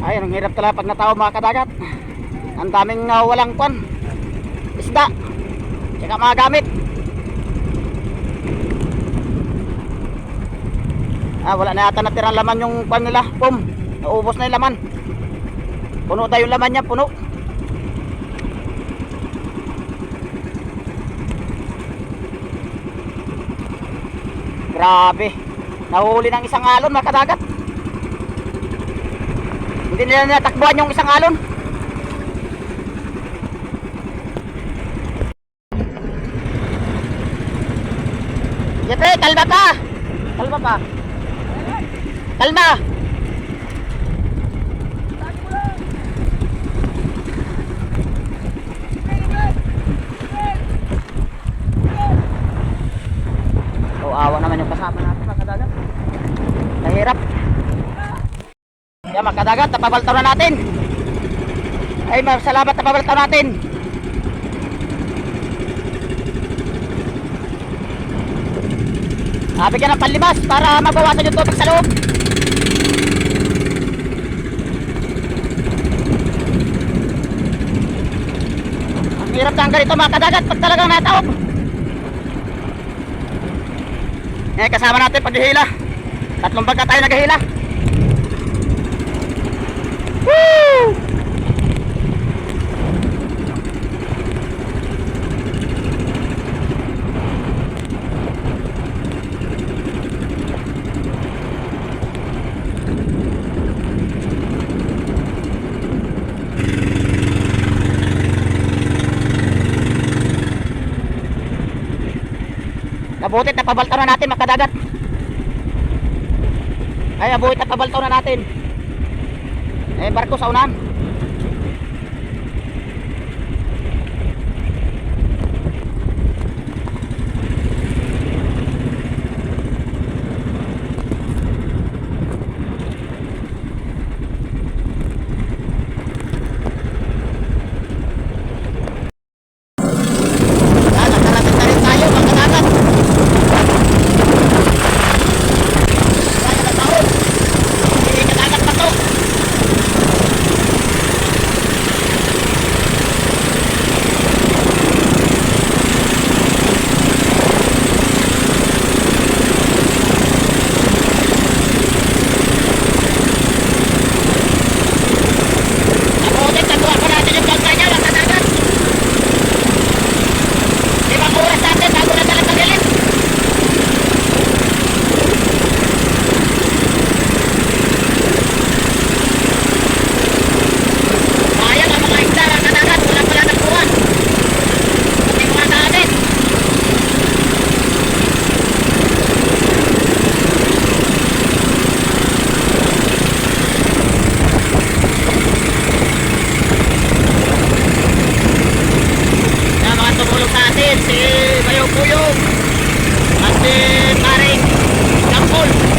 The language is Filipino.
Ay, ang hirap talaga pag nataw mga kadagat. Ang daming walang kwan, isda, tsaka mga gamit. Wala na yata natirang laman yung kwan nila, pum. Naubos na yung laman. Puno tayo yung laman niya, puno. Grabe, nahuli ng isang alon mga kadagat. Hindi nila natakbuhan yung isang alon. Siyempre, kalma pa. Kalma pa. Kalma. Awa naman yung kasama natin mga kadagat. Nahirap. Yan mga kadagat, napabaltaw na natin. Ay, salamat, napabaltaw natin. Bigyan ng panlimas para mabawasan yung tubig sa loob. Ang hirap ng ganito mga kadagat pag talagang nataob. Kasama natin paghihila. 3 bagka tayo naghihila. Woo! Abutit na pabaltaw na natin mga kadagat. Ay, abutit na pabaltaw na natin. Barko sa unahan. Si Bayo Puyong at si Paring Kampol.